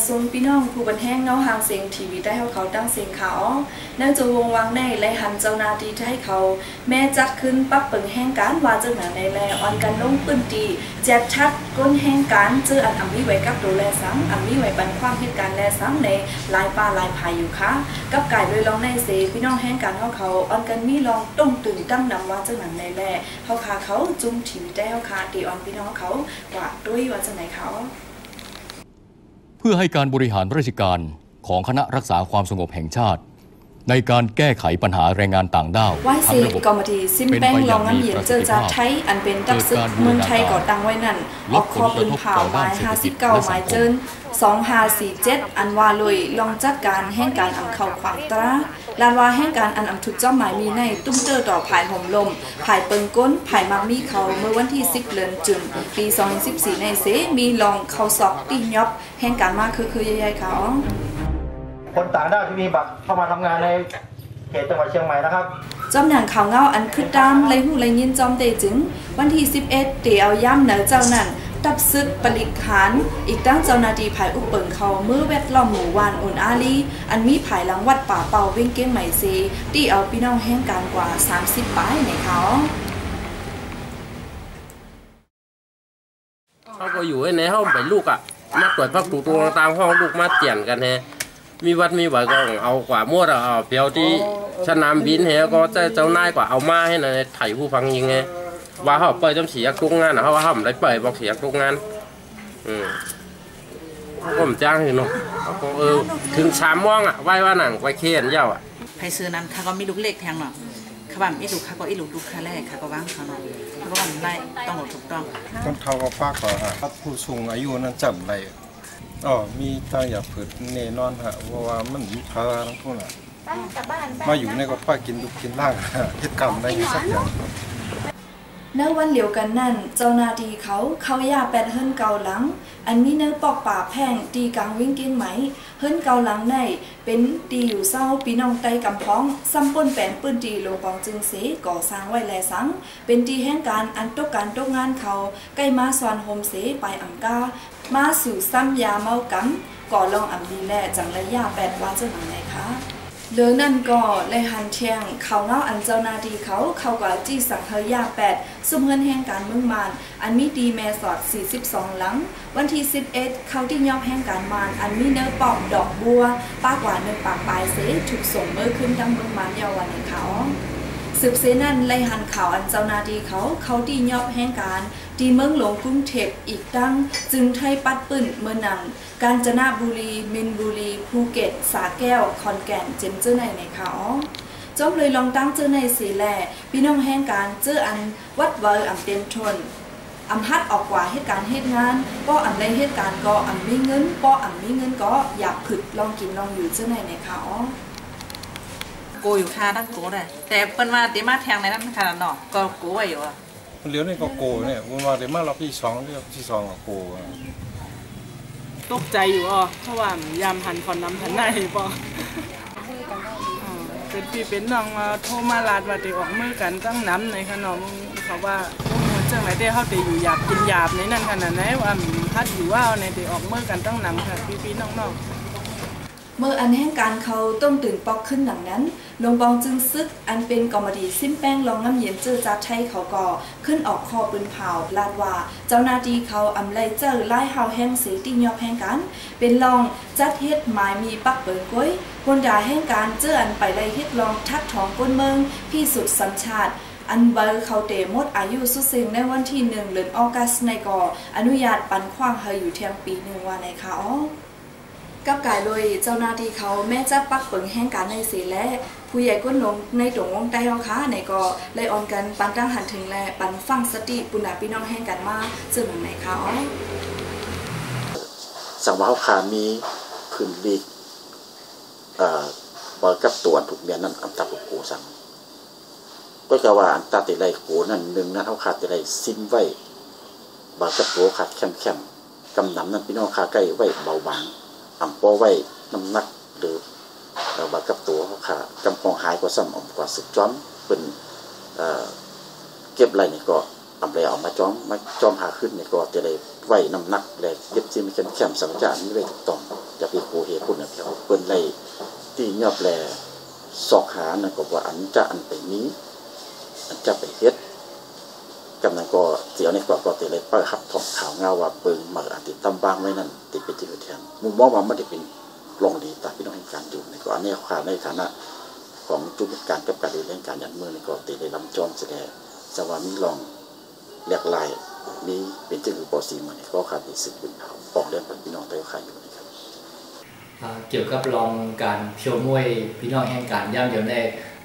ซุนพี่น้องผู้บันแห้งเงาหางเสียงทีวีได้เขาตั้งเสียงเขาเนื่องจากวงวังในและหันเจ้านาทีให้เขาแม่จัดขึ้นปักเปิงแห้งการว่าเจ้าหน้าในแลออนกันลงปืนตีแจกชัดก้นแห้งการเจออันมีไว้กับดูแลสังมีไว้บันความเหตุการณ์แลสังในลายป่าลายพายอยู่ค่ะกับไก่เลยลองในเสพี่น้องแห้งการเขาออนกันมีลองต้มตื่นตั้งนำว่าเจ้าหน้าในแลเขาขาเขาจุ่มทีวีได้เขาขาตีออนพี่น้องเขาว่าด้วยว่าเจ้าไหนเขาเพื่อให้การบริหารราชการของคณะรักษาความสงบแห่งชาติในการแก้ไขปัญหาแรงงานต่างด้าวทั้งระบบกรรมธิซิมแป้งลองน้ำเย็นเจอจากไทยอันเป็นตับซึกเมืองไทยก่อตั้งไว้นั่นออกคอปืนเผาไม้59ไม้เจิน2547อันว่าเลยลองจัดการแห่งการอำเข้าขวางตราลานว่าแห่งการอันอำทุดเจ้าหมายมีในตุ้มเตอร์ต่อภายห่มลมภายเปิงก้นภายมักมีเขาเมื่อวันที่10เดือนจุนปี2014ในเสมีลองเขาสอกตียอบแห่งการมากคือใหญ่ๆเขาคนต่างด้าวที่มีบัตรเข้ามาทำงานในเขตจังหวัดเชียงใหม่นะครับจอมหนังข่าวเงาอันคือตามไรหูไรยินจอมเตจึงวันที่11เตียวย่ำเหนือเจ้านั่นตับซึกปลิกขานอีกตั้งเจ้านาทีภายอุปเปิงเขาเมื่อแวดล้อมหมู่วานอุ่นอาลีอันมีภายหลังวัดป่าเป่าเว้งเก้งใหม่ซีที่เอาพี่น้องแห่งการกว่า30ป้ายในเขาก็อยู่ในห้องไปลูกอ่ะมาตรวจพักตูตัวตามห้องลูกมาเตียนกันแฮมีวัดมีไหวก็เอากว่ามั่วเอาเปียวที่สนามบินเฮก็เจ้านายกว่าเอามาให้ในไถ่ผู้ฟังยิงไงว่าเขาเปิดจำเสียทุกงานนะเขาว่าเขาไม่ได้เปิดบอกเสียทุกงานผมจ้างเนาะถึง3 ว่างอ่ะไหว้ว่าหนังไหว้เขียนเย้าอ่ะใครซื้อนั้นเขาก็มีลูกเล็กแทงเนาะเขาบ้านอีลูกเขาก็อีลูกค่าแรกเขาก็ว่างเขาเนาะเขาก็ว่างไล่ต้องถูกต้องเท่ากับป้าก่อนฮะผู้สูงอายุนั้นจำไรมีตาอยากผืดเนนอนฮะเพราะว่ามันมีพาทั้งทุนอ่ะมาอยู่ในก็ป้ากินดุกินล่างเหตุกรรมอะไรสักอย่างเนื้อวันเหลียวกันนั่นเจ้านาทีเขาย่าแปดเฮิรนเกาหลังอันมีเนื้อปอกป่าแพงตีกลางวิ่งเก้งไหมเฮิรนเกาหลังในเป็นตีอยู่เศร้าปีน้องไตกำพ้องซ้ำป้นแปนปืนตีลงปองจึงเสก่อสร้างไว้แลสังเป็นตีแห่งการอันตกการตกงานเขาใกล้มาสวนโฮมเสไปอังกามาสู่ซ้ำยาเมากำก่อลองอัมดีแลจังระยะ8 วันเจ้าหนังไหนคะเดินนั่นก็เลยหันเทียงเขาเงาอันเจ้านาทีเขากว่าจี้สังเฮยา8ซุ่มเฮิรนแห่งการเมืองมานอันมีดีแม่สอด42หลังวันที่11เขาที่ยอบแห่งการมานอันมีเนื้อปอกดอกบัวป้ากว่า1 ปากปลายเสถูกส่งเมื่อขึ้นดังเมืองมานยาววันในเขาสืบเสนั่นไล่หันข่าวอันเจ้านาทีเขาที่ยอบแห่งการที่เมืองหลวงกรุงเทพอีกตั้งจึงไทยปัดปืนเมื่อนังกาญจนบุรีมินบุรีภูเก็ตสาแก้วขอนแก่นเจมเจอในเขาจบเลยลองตั้งเจอในสีแหล่พี่น้องแห่งการเจออันวัดเวอร์อันเต็มทนอำฮัดออกกว่าเหตุการณ์เหตุงานก็อันใดเหตุการณ์ก็อันมีเงินก็อันมีเงินก็อยากผึดลองกินลองอยู่เจอในเขาโกอยู่ค่าตั้งโกได้แต่เป็นว่าเดี๋ยวมาแทงในนั้นขนาดเนาะก็โกไว้อยู่อ่ะเลี้ยวนี่ก็โกเนี่ยวันว่าเดี๋ยวมารอบที่2เรื่องที่2ก็โกตกใจอยู่เพราะว่ายามหันคอนน้ำหันได้ปะเป็นพี่เป็นน้องโทรมาลาดว่าเดี๋ยวออกมือกันตั้งน้ำในขนมเขาว่าเจ้าไหนเดี๋ยวเขาเดี๋ยวอยู่หยาบกินหยาบในนั่นขนาดไหนว่าพัดอยู่ว่าในเดี๋ยวออกมือกันตั้งน้ำค่ะพี่น้องเมื่ออันแห่งการเขาต้มตื่นปอกขึ้นดังนั้นลงบองจึงซึกอันเป็นกอมดีซิมแป้งลองน้ำเย็นเจอจัดไทยเขาก่อขึ้นออกคอปืนเผาลาดว่าเจ้านาทีเขาอำไลเจอไล่เฮาแห้งเสียติยอบแห่งการเป็นลองจัดเฮ็ดหมายมีปักเปิดก้อยคนด่าแห่งการเจออันไปไล่เฮ็ดลองทักท้องก้นเมืองพี่สุดสัญชาติอันเบอร์เขาเตมดอายุสุดเซงในวันที่1 เดือนออกัสในก่ออนุญาตปันขว้างเฮยอยู่เทียงปี1วันในเขากับกายเลยเจ้าหน้าที่เขาแม่จัดปักเปิงแห่งการในสีและผู้ใหญ่ก้นลงในตรงวงใต้เขาค้าในก็เลยออนกันปันตั้งหันถึงและปันฟังสติปุณณพี่น้องแห่งกันมาซึ่งในเขาสังวาเขาขามีพื้นลีกบอลกับตัวถูกเมียนั่นอันตับโกสังก็จะว่าอันตาติไรโกนั่น1นั้นเขาขาดติไรสิ้นไว้บอลกับตัวขาดเข้มกำนำนั่นพี่น้องขาใกล้ไว้เบาบางอ่ำปอไว้น้ำหนักหรือบาดกับตัวเขาขากำปองหายกว่าซ้ำกว่าสึกจ้อมเป็นเก็บไรนี่ก็ อำไรเอามาจอมหาขึ้นเนี่ยก็จะได้ไว้น้ำหนักและเก็บจิ้มแข็มสังจารนี้ไว้ถูกต้องจะไปโคเหตุพุ่นเนี่ยเปิ้นไล่ที่ยอบแลสอกหานั่นก็ว่าอันจะอันไปนี้อันจะไปเฮ็ดกำนันก็เสียวในกว่าก็ติเลยเปิดขับถองข่าวเงาว่าเปิงหมักอันติดตำบางไว้นั่นติดเป็นที่แทนมุมมองว่ามันจะเป็นลองดีตาพี่น้องแห่งการอยู่ในก็อันนี้ขาในฐานะของจุดการกับการดูแลการยันมือในก็ติเลยลำจอมแสดงสวามีลองเรียกลายมีเป็นเจ้าหรือปอซีมันก็ขาดในสึกบุญเขาออกเรื่องพี่น้องแต่ก็ขาดอยู่นะครับเกี่ยวกับลองการเพียวมวยพี่น้องแห่งการย่ำเดียวใน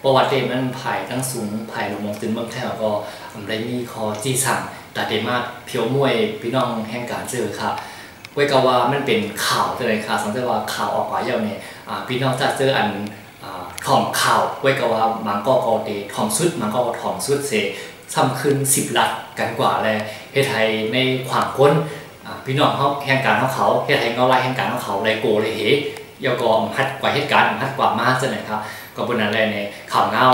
ประวัติมันผ่ายทั้งสูงผ่ายลงมองตึงเมืองไทยก็อะไรมีคอจีสั่งแต่เดมาเพียวมวยพี่น้องแห่งการเจอค่ะไว้ก็ว่ามันเป็นข่าวเลยค่ะสังเกตว่าข่าวออกมาเยอะเนี่ยพี่น้องจะเจออันถ่อมข่าวไว้ก็ว่ามันก็เดถ่อมสุดมันก็ถ่อมสุดเสซ้ำขึ้น10 ลัดกันกว่าเลยเฮ็ดไทยในความก้นพี่น้องเขาแห่งการเขาเฮ็ดไทยเงาลายแห่งการเขาเลยโกเลยเฮยก็หัดกว่าเหตุการณ์หัดกว่ามากจะไหนครับก็บนอะไรเนี่ยข่าวเงา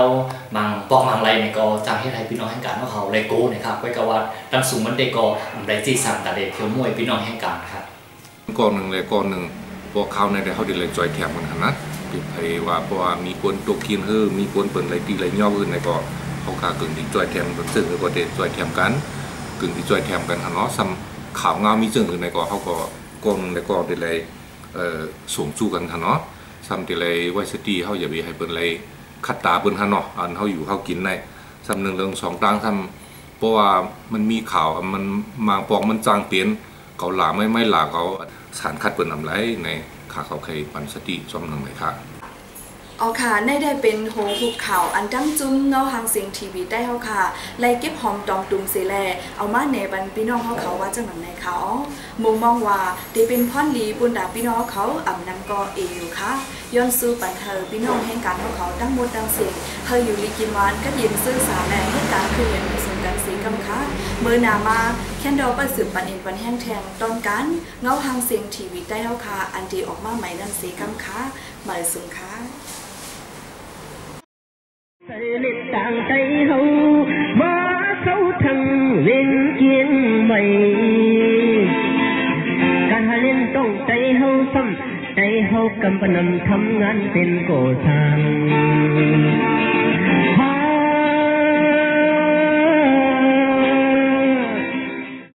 มังปอกมังอะไรเนี่ยก็จางให้ไทยพี่น้องแห่งการเขาเลยโก้นะครับไว้กับว่าดังสูงมันได้ก็ได้จีสั่งแต่เด็กเที่ยวมวยพี่น้องแห่งการครับก้อนหนึ่งเลยก้อนหนึ่งพวกเขาในได้เขาได้เลยจอยแถมกันขนาดติดไทยว่าเพราะว่ามีคนตกเคียนมีคนเปิดอะไรตีอะไรย่ออื่นในก็เขาขาเกินที่จอยแถมกันซึ่งก็ได้จอยแถมกันกึ่งที่จอยแถมกันเนาะซ้ำข่าวเงามีซึ่งอื่นในก็เขาก็ก้อนในก็ได้เลยส่งสู้กันเนาะซ้ำที่เลยไวสตี้เขาอย่าไปให้เปิดอะไรคัดตาเปิดเนาะอันเขาอยู่เขากินในซ้ำหนึ่งเรื่องสองต่างซ้ำเพราะว่ามันมีข่าวมันมาปองมันจางเปลี่ยนเขาหลาไม่หลาเขาสารคัดเปิดนำไรในขาเขาเคยปันสติซ้อมหนึ่งเลยค่ะเอาค่ะได้เป็นโหหุบข่าวอันดังจุ้มเงาหางเสียงทีวีได้เขาค่ะไล่เก็บหอมตองตุงเสแลเอามาเนบันพี่น้องเขาว่าจังหวัดไหนเขามุมมองว่าได้เป็นพ่อนลีบุญดาพี่น้องเขาอ่ำนำก็เออยู่ค่ะย้อนสู้ปันเธอพี่น้องแห่งการเขาดังหมดดังเสียงเธออยู่ลีกินวานก็ยินซื่อสารแรงให้การคืออย่างมีสมกันสีกำค่ะเมื่อนามาแค่ดอประสืบปันเอ็นปันแห้งแทงตอนกันเงาหางเสียงทีวีได้เขาค่ะอันดีออกมาใหม่ดังสีกำค่ะหมายสูงค่ะลิบต่างใจเฮามาเศร้าทั้งเล่นเกียนใหม่การหาเล่นต้องใจเฮาซ้ำใจเฮากำปนำทำงานเป็นก่อสร้าง